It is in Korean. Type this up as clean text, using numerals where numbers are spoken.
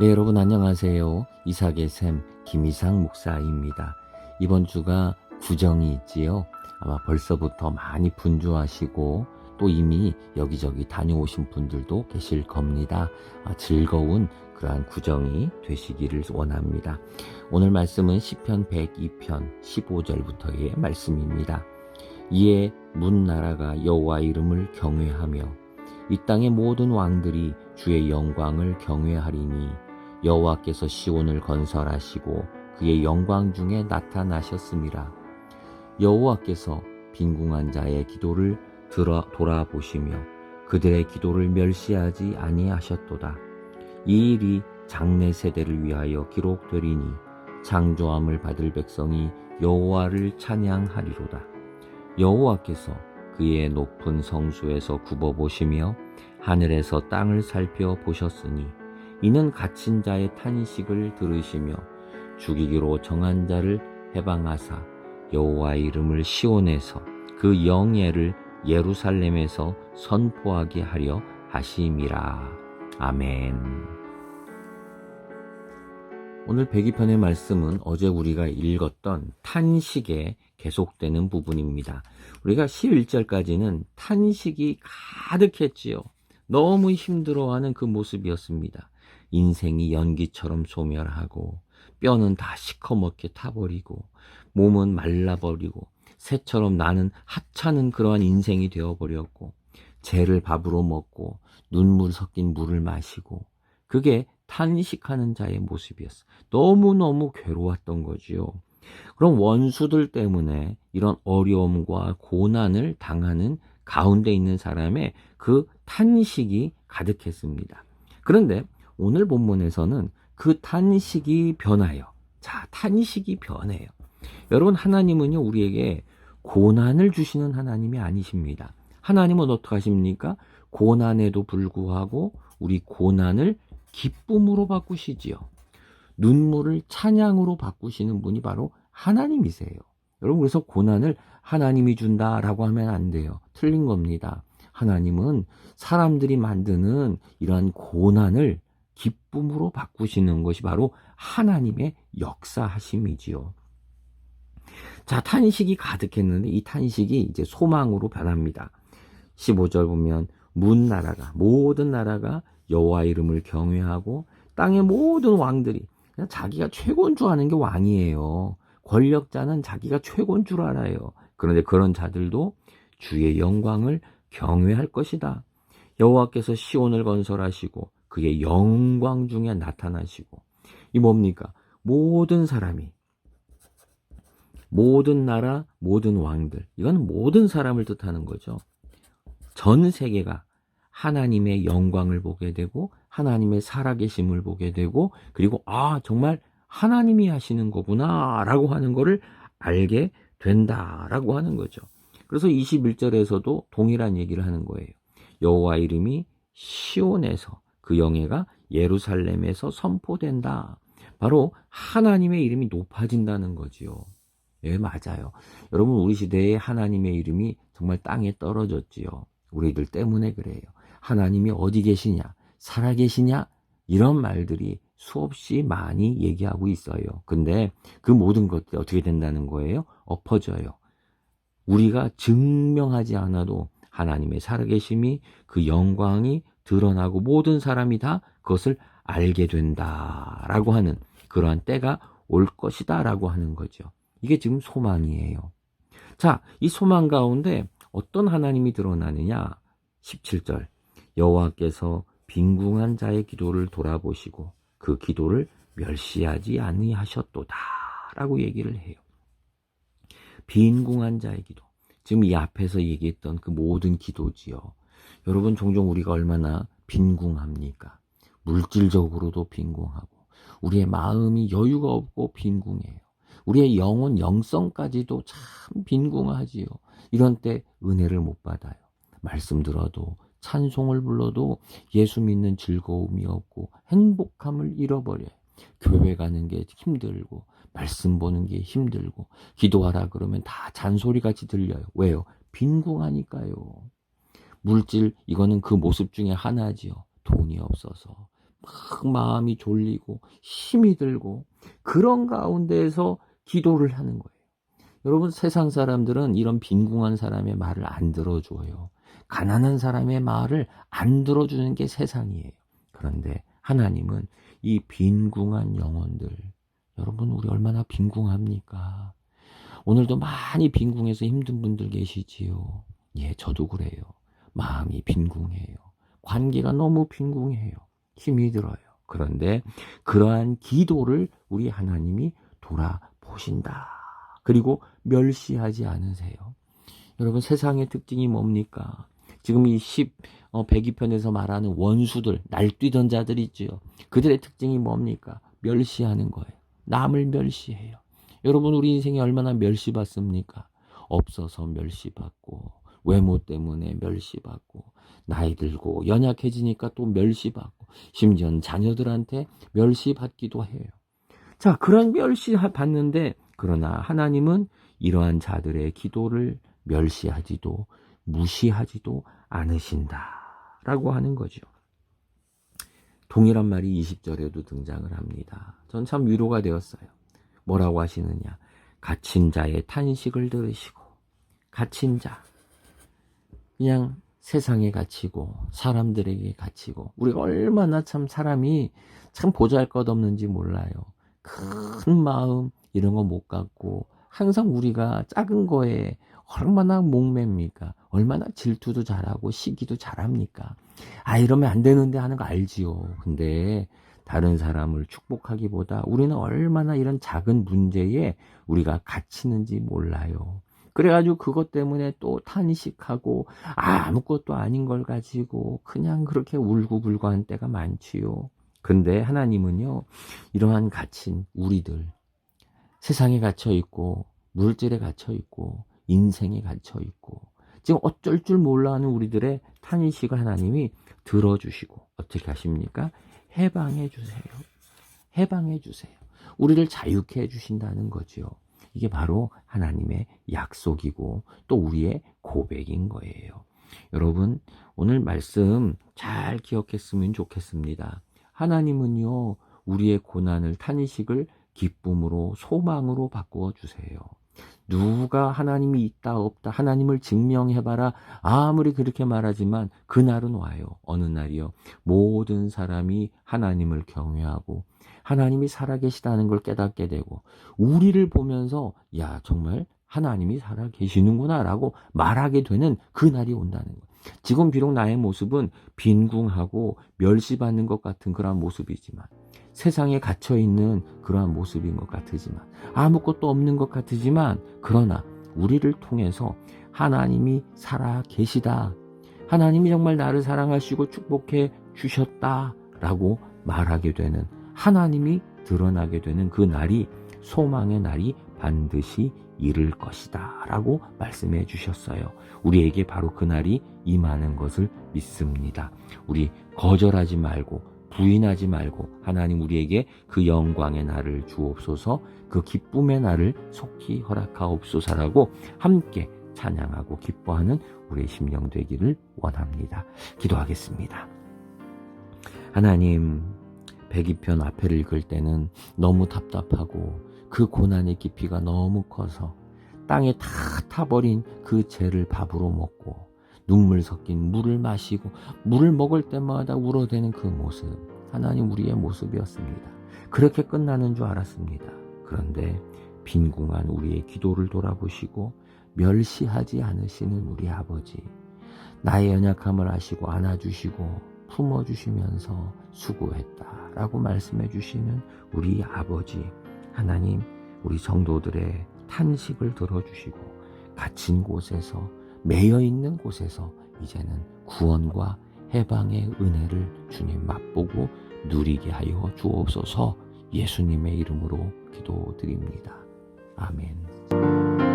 네, 여러분 안녕하세요. 이삭의 샘 김이삭 목사입니다. 이번 주가 구정이 있지요. 아마 벌써부터 많이 분주하시고 또 이미 여기저기 다녀오신 분들도 계실 겁니다. 즐거운 그러한 구정이 되시기를 원합니다. 오늘 말씀은 시편 102편 15절부터의 말씀입니다. 이에 문 나라가 여호와 이름을 경외하며 이 땅의 모든 왕들이 주의 영광을 경외하리니 여호와께서 시온을 건설하시고 그의 영광 중에 나타나셨음이라. 여호와께서 빈궁한 자의 기도를 돌아보시며 그들의 기도를 멸시하지 아니하셨도다. 이 일이 장래 세대를 위하여 기록되리니 창조함을 받을 백성이 여호와를 찬양하리로다. 여호와께서 그의 높은 성수에서 굽어보시며 하늘에서 땅을 살펴보셨으니 이는 갇힌 자의 탄식을 들으시며 죽이기로 정한 자를 해방하사 여호와의 이름을 시온에서 그 영예를 예루살렘에서 선포하게 하려 하심이라. 아멘. 오늘 102편의 말씀은 어제 우리가 읽었던 탄식에 계속되는 부분입니다. 우리가 11절까지는 탄식이 가득했지요. 너무 힘들어하는 그 모습이었습니다. 인생이 연기처럼 소멸하고 뼈는 다 시커멓게 타버리고 몸은 말라버리고 새처럼 나는 하찮은 그러한 인생이 되어버렸고 재를 밥으로 먹고 눈물 섞인 물을 마시고 그게 탄식하는 자의 모습이었어요. 너무너무 괴로웠던 거지요. 그럼 원수들 때문에 이런 어려움과 고난을 당하는 가운데 있는 사람의 그 탄식이 가득했습니다. 그런데 오늘 본문에서는 그 탄식이 변하여, 탄식이 변해요. 여러분, 하나님은요, 우리에게 고난을 주시는 하나님이 아니십니다. 하나님은 어떻게 하십니까? 고난에도 불구하고 우리 고난을 기쁨으로 바꾸시지요. 눈물을 찬양으로 바꾸시는 분이 바로 하나님이세요. 여러분, 그래서 고난을 하나님이 준다라고 하면 안 돼요. 틀린 겁니다. 하나님은 사람들이 만드는 이러한 고난을 기쁨으로 바꾸시는 것이 바로 하나님의 역사하심이지요. 자, 탄식이 가득했는데 이 탄식이 이제 소망으로 변합니다. 15절 보면 모든 나라가 여호와 이름을 경외하고 땅의 모든 왕들이 그냥 자기가 최고인 줄 아는 게 왕이에요. 권력자는 자기가 최고인 줄 알아요. 그런데 그런 자들도 주의 영광을 경외할 것이다. 여호와께서 시온을 건설하시고 그의 영광 중에 나타나시고, 이 뭡니까? 모든 사람이, 모든 나라, 모든 왕들, 이건 모든 사람을 뜻하는 거죠. 전 세계가 하나님의 영광을 보게 되고 하나님의 살아계심을 보게 되고, 그리고 정말 하나님이 하시는 거구나 라고 하는 거를 알게 된다라고 하는 거죠. 그래서 21절에서도 동일한 얘기를 하는 거예요. 여호와 이름이 시온에서 그 영예가 예루살렘에서 선포된다. 바로 하나님의 이름이 높아진다는 거지요. 예, 맞아요. 여러분, 우리 시대에 하나님의 이름이 정말 땅에 떨어졌지요. 우리들 때문에 그래요. 하나님이 어디 계시냐, 살아계시냐, 이런 말들이 수없이 많이 얘기하고 있어요. 근데 그 모든 것들이 어떻게 된다는 거예요? 엎어져요. 우리가 증명하지 않아도 하나님의 살아계심이, 그 영광이 드러나고 모든 사람이 다 그것을 알게 된다라고 하는 그러한 때가 올 것이다라고 하는 거죠. 이게 지금 소망이에요. 자, 이 소망 가운데 어떤 하나님이 드러나느냐? 17절. 여호와께서 빈궁한 자의 기도를 돌아보시고 그 기도를 멸시하지 아니하셨도다 라고 얘기를 해요. 빈궁한 자의 기도. 지금 이 앞에서 얘기했던 그 모든 기도지요. 여러분, 종종 우리가 얼마나 빈궁합니까? 물질적으로도 빈궁하고 우리의 마음이 여유가 없고 빈궁해요. 우리의 영성까지도 참 빈궁하지요. 이런 때 은혜를 못 받아요. 말씀 들어도 찬송을 불러도 예수 믿는 즐거움이 없고 행복함을 잃어버려요. 교회 가는 게 힘들고 말씀 보는 게 힘들고 기도하라 그러면 다 잔소리같이 들려요. 왜요? 빈궁하니까요. 물질, 이거는 그 모습 중에 하나지요. 돈이 없어서, 막 마음이 졸리고 힘이 들고 그런 가운데에서 기도를 하는 거예요. 여러분, 세상 사람들은 이런 빈궁한 사람의 말을 안 들어줘요. 가난한 사람의 말을 안 들어주는 게 세상이에요. 그런데 하나님은 이 빈궁한 영혼들, 여러분, 우리 얼마나 빈궁합니까? 오늘도 많이 빈궁해서 힘든 분들 계시지요. 예, 저도 그래요. 마음이 빈궁해요. 관계가 너무 빈궁해요. 힘이 들어요. 그런데 그러한 기도를 우리 하나님이 돌아보신다. 그리고 멸시하지 않으세요. 여러분, 세상의 특징이 뭡니까? 지금 이 102편에서 말하는 원수들, 날뛰던 자들 있지요. 그들의 특징이 뭡니까? 멸시하는 거예요. 남을 멸시해요. 여러분, 우리 인생이 얼마나 멸시받습니까? 없어서 멸시받고, 외모 때문에 멸시받고, 나이 들고 연약해지니까 또 멸시받고, 심지어는 자녀들한테 멸시받기도 해요. 자, 그런 멸시받는데, 그러나 하나님은 이러한 자들의 기도를 멸시하지도 무시하지도 않으신다라고 하는 거죠. 동일한 말이 20절에도 등장을 합니다. 전 참 위로가 되었어요. 뭐라고 하시느냐? 갇힌 자의 탄식을 들으시고, 갇힌 자, 그냥 세상에 갇히고 사람들에게 갇히고, 우리가 얼마나 참 사람이 참 보잘것없는지 몰라요. 큰 마음 이런 거 못 갖고 항상 우리가 작은 거에 얼마나 목맵니까? 얼마나 질투도 잘하고 시기도 잘합니까? 아, 이러면 안 되는데 하는 거 알지요. 근데 다른 사람을 축복하기보다 우리는 얼마나 이런 작은 문제에 우리가 갇히는지 몰라요. 그래가지고 그것 때문에 또 탄식하고 아무것도 아닌 걸 가지고 그냥 그렇게 울고불고 한 때가 많지요. 근데 하나님은요, 이러한 갇힌 우리들, 세상에 갇혀 있고 물질에 갇혀 있고 인생에 갇혀 있고 지금 어쩔 줄 몰라 하는 우리들의 탄식을 하나님이 들어주시고 어떻게 하십니까? 해방해 주세요. 해방해 주세요. 우리를 자유케 해주신다는 거죠. 이게 바로 하나님의 약속이고 또 우리의 고백인 거예요. 여러분, 오늘 말씀 잘 기억했으면 좋겠습니다. 하나님은요, 우리의 고난을, 탄식을 기쁨으로, 소망으로 바꾸어 주세요. 누가 하나님이 있다 없다 하나님을 증명해봐라 아무리 그렇게 말하지만 그날은 와요. 어느 날이요? 모든 사람이 하나님을 경외하고 하나님이 살아계시다는 걸 깨닫게 되고 우리를 보면서 야, 정말 하나님이 살아계시는구나 라고 말하게 되는 그날이 온다는 거예요. 지금 비록 나의 모습은 빈궁하고 멸시받는 것 같은 그런 모습이지만, 세상에 갇혀있는 그러한 모습인 것 같으지만, 아무것도 없는 것 같으지만, 그러나 우리를 통해서 하나님이 살아 계시다, 하나님이 정말 나를 사랑하시고 축복해 주셨다라고 말하게 되는, 하나님이 드러나게 되는 그 날이, 소망의 날이 반드시 이를 것이다 라고 말씀해 주셨어요. 우리에게 바로 그 날이 임하는 것을 믿습니다. 우리 거절하지 말고 부인하지 말고 하나님 우리에게 그 영광의 날을 주옵소서, 그 기쁨의 날을 속히 허락하옵소서라고 함께 찬양하고 기뻐하는 우리의 심령 되기를 원합니다. 기도하겠습니다. 하나님, 102편 앞에를 읽을 때는 너무 답답하고 그 고난의 깊이가 너무 커서 땅에 다 타버린 그 죄를 밥으로 먹고 눈물 섞인 물을 마시고 물을 먹을 때마다 울어대는 그 모습, 하나님 우리의 모습이었습니다. 그렇게 끝나는 줄 알았습니다. 그런데 빈궁한 우리의 기도를 돌아보시고 멸시하지 않으시는 우리 아버지, 나의 연약함을 아시고 안아주시고 품어주시면서 수고했다라고 말씀해 주시는 우리 아버지 하나님, 우리 성도들의 탄식을 들어주시고 갇힌 곳에서, 매여 있는 곳에서 이제는 구원과 해방의 은혜를 주님 맛보고 누리게 하여 주옵소서. 예수님의 이름으로 기도드립니다. 아멘.